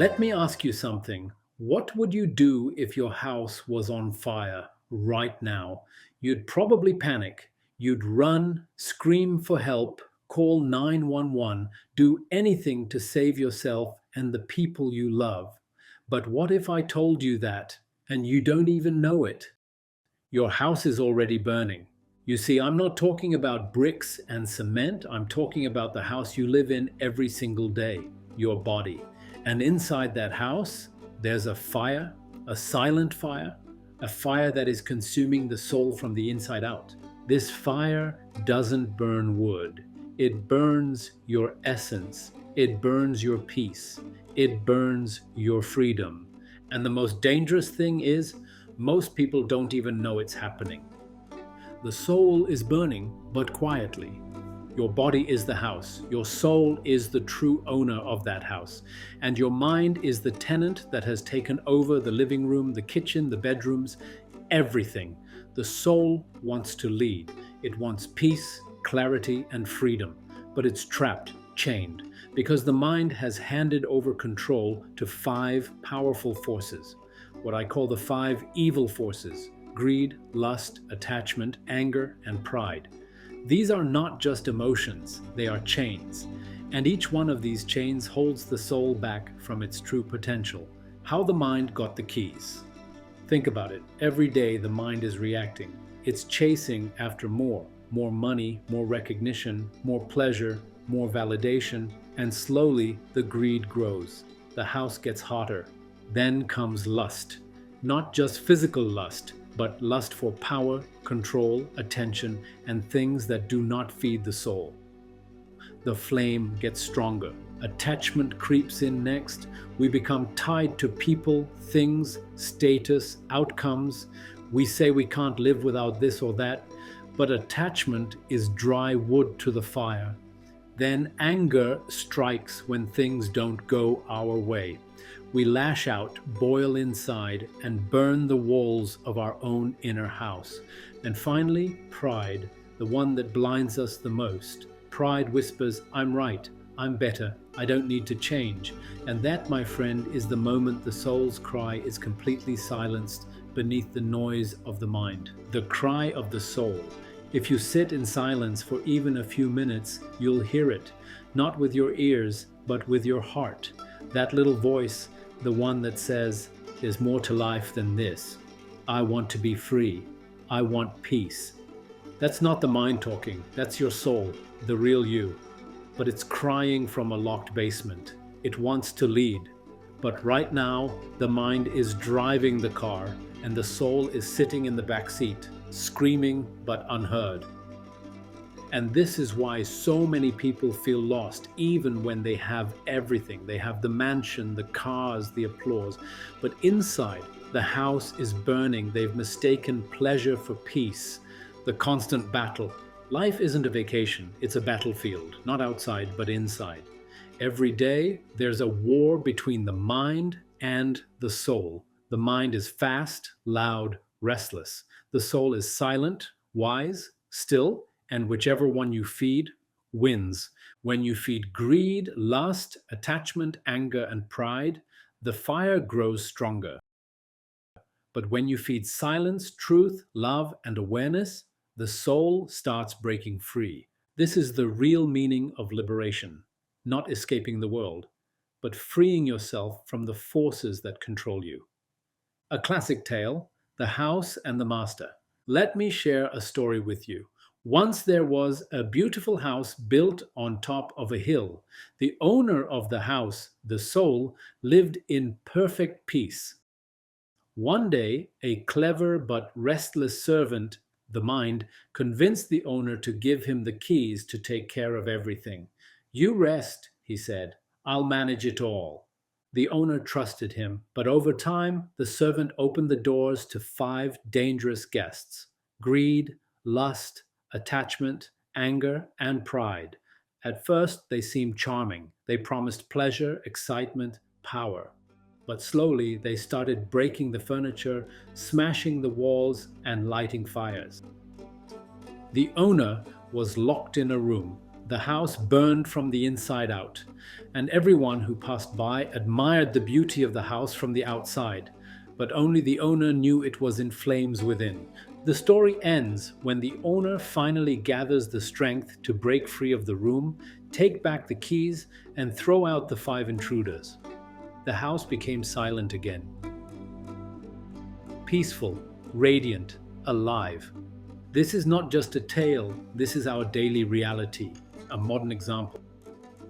Let me ask you something. What would you do if your house was on fire right now? You'd probably panic. You'd run, scream for help, call 911, do anything to save yourself and the people you love. But what if I told you that and you don't even know it? Your house is already burning. You see, I'm not talking about bricks and cement. I'm talking about the house you live in every single day, your body. And inside that house, there's a fire, a silent fire, a fire that is consuming the soul from the inside out. This fire doesn't burn wood. It burns your essence. It burns your peace. It burns your freedom. And the most dangerous thing is, most people don't even know it's happening. The soul is burning, but quietly. Your body is the house. Your soul is the true owner of that house. And your mind is the tenant that has taken over the living room, the kitchen, the bedrooms, everything. The soul wants to lead. It wants peace, clarity, and freedom. But it's trapped, chained, because the mind has handed over control to five powerful forces, what I call the five evil forces: greed, lust, attachment, anger, and pride. These are not just emotions, they are chains. And each one of these chains holds the soul back from its true potential. How the mind got the keys. Think about it. Every day the mind is reacting. It's chasing after more money, more recognition, more pleasure, more validation, and slowly the greed grows. The house gets hotter. Then comes lust. Not just physical lust, but lust for power, control, attention, and things that do not feed the soul. The flame gets stronger. Attachment creeps in next. We become tied to people, things, status, outcomes. We say we can't live without this or that, but attachment is dry wood to the fire. Then anger strikes when things don't go our way. We lash out, boil inside, and burn the walls of our own inner house. And finally, pride, the one that blinds us the most. Pride whispers, "I'm right, I'm better, I don't need to change." And that, my friend, is the moment the soul's cry is completely silenced beneath the noise of the mind. The cry of the soul. If you sit in silence for even a few minutes, you'll hear it, not with your ears, but with your heart. That little voice, the one that says, "There's more to life than this. I want to be free. I want peace." That's not the mind talking. That's your soul, the real you. But it's crying from a locked basement. It wants to lead. But right now, the mind is driving the car and the soul is sitting in the back seat, screaming but unheard. And this is why so many people feel lost, even when they have everything. They have the mansion, the cars, the applause. But inside, the house is burning. They've mistaken pleasure for peace, the constant battle. Life isn't a vacation, it's a battlefield, not outside, but inside. Every day, there's a war between the mind and the soul. The mind is fast, loud, restless. The soul is silent, wise, still, and whichever one you feed wins. When you feed greed, lust, attachment, anger, and pride, the fire grows stronger. But when you feed silence, truth, love, and awareness, the soul starts breaking free. This is the real meaning of liberation, not escaping the world, but freeing yourself from the forces that control you. A classic tale, The House and the Master. Let me share a story with you. Once there was a beautiful house built on top of a hill. The owner of the house, the soul, lived in perfect peace. One day, a clever but restless servant, the mind, convinced the owner to give him the keys to take care of everything. "You rest," he said. "I'll manage it all." The owner trusted him, but over time, the servant opened the doors to five dangerous guests: greed, lust, attachment, anger, and pride. At first, they seemed charming. They promised pleasure, excitement, power. But slowly, they started breaking the furniture, smashing the walls, and lighting fires. The owner was locked in a room. The house burned from the inside out, and everyone who passed by admired the beauty of the house from the outside, but only the owner knew it was in flames within. The story ends when the owner finally gathers the strength to break free of the room, take back the keys, and throw out the 5 intruders. The house became silent again. Peaceful, radiant, alive. This is not just a tale, this is our daily reality, a modern example.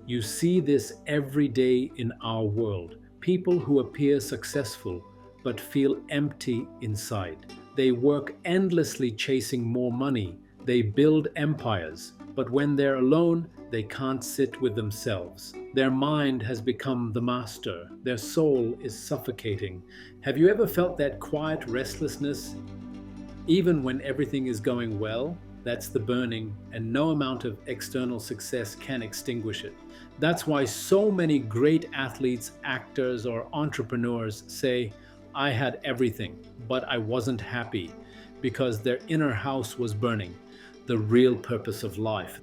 You see this every day in our world. People who appear successful but feel empty inside. They work endlessly chasing more money. They build empires, but when they're alone, they can't sit with themselves. Their mind has become the master. Their soul is suffocating. Have you ever felt that quiet restlessness? Even when everything is going well, that's the burning, and no amount of external success can extinguish it. That's why so many great athletes, actors, or entrepreneurs say, "I had everything, but I wasn't happy," because their inner house was burning. The real purpose of life.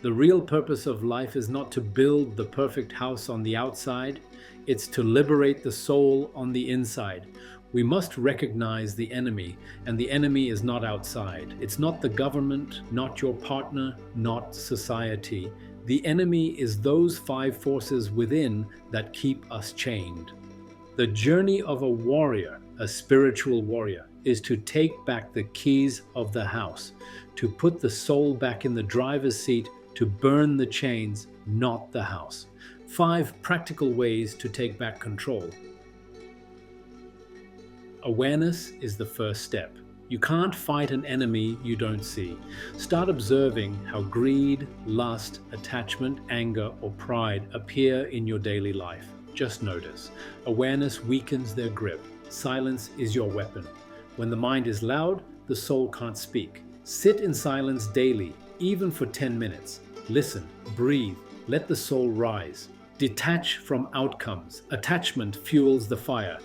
The real purpose of life is not to build the perfect house on the outside, it's to liberate the soul on the inside. We must recognize the enemy, and the enemy is not outside. It's not the government, not your partner, not society. The enemy is those 5 forces within that keep us chained. The journey of a warrior, a spiritual warrior, is to take back the keys of the house, to put the soul back in the driver's seat, to burn the chains, not the house. 5 practical ways to take back control. Awareness is the first step. You can't fight an enemy you don't see. Start observing how greed, lust, attachment, anger, or pride appear in your daily life. Just notice. Awareness weakens their grip. Silence is your weapon. When the mind is loud, the soul can't speak. Sit in silence daily, even for 10 minutes. Listen, breathe, let the soul rise. Detach from outcomes. Attachment fuels the fire.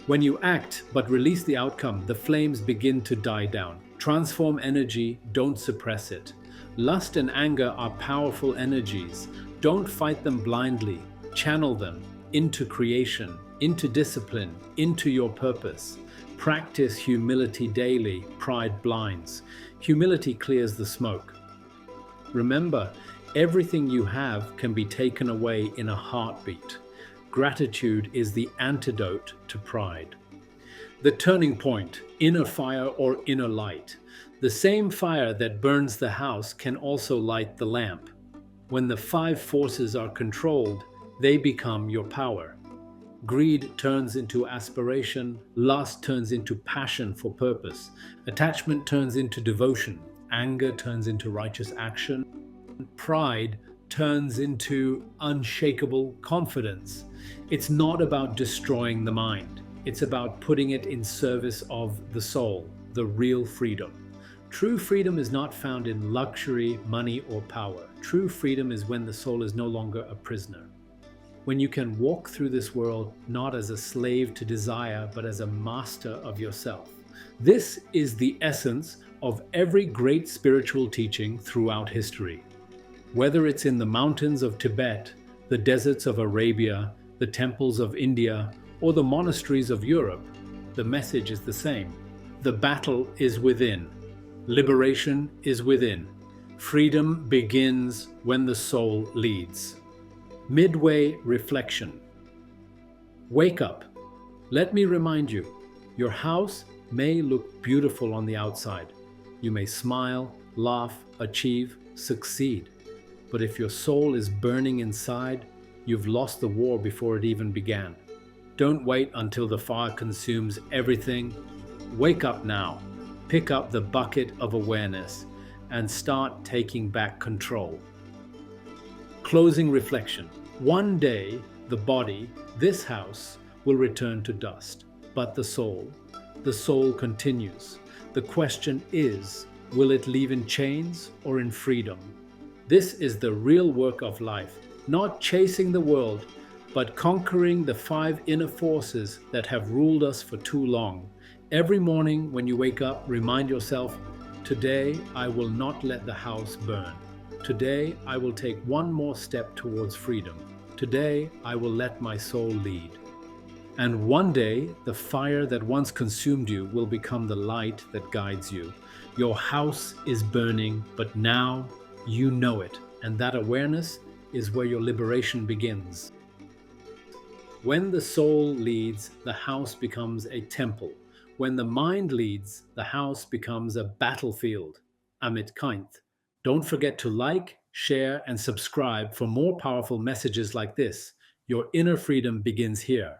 When you act but release the outcome, the flames begin to die down. Transform energy, don't suppress it. Lust and anger are powerful energies. Don't fight them blindly. Channel them into creation, into discipline, into your purpose. Practice humility daily. Pride blinds. Humility clears the smoke. Remember, everything you have can be taken away in a heartbeat. Gratitude is the antidote to pride. The turning point, inner fire or inner light. The same fire that burns the house can also light the lamp. When the 5 forces are controlled, they become your power. Greed turns into aspiration, lust turns into passion for purpose, attachment turns into devotion, anger turns into righteous action, pride turns into unshakable confidence. It's not about destroying the mind. It's about putting it in service of the soul, the real freedom. True freedom is not found in luxury, money, or power. True freedom is when the soul is no longer a prisoner. When you can walk through this world not as a slave to desire, but as a master of yourself. This is the essence of every great spiritual teaching throughout history. Whether it's in the mountains of Tibet, the deserts of Arabia, the temples of India, or the monasteries of Europe, the message is the same. The battle is within. Liberation is within. Freedom begins when the soul leads. Midway reflection. Wake up. Let me remind you, your house may look beautiful on the outside. You may smile, laugh, achieve, succeed. But if your soul is burning inside, you've lost the war before it even began. Don't wait until the fire consumes everything. Wake up now. Pick up the bucket of awareness and start taking back control. Closing reflection. One day, the body, this house, will return to dust. But the soul continues. The question is, will it leave in chains or in freedom? This is the real work of life, not chasing the world, but conquering the 5 inner forces that have ruled us for too long. Every morning when you wake up, remind yourself, today I will not let the house burn. Today, I will take one more step towards freedom. Today, I will let my soul lead. And one day, the fire that once consumed you will become the light that guides you. Your house is burning, but now you know it. And that awareness is where your liberation begins. When the soul leads, the house becomes a temple. When the mind leads, the house becomes a battlefield. Amit Kainth. Don't forget to like, share, and subscribe for more powerful messages like this. Your inner freedom begins here.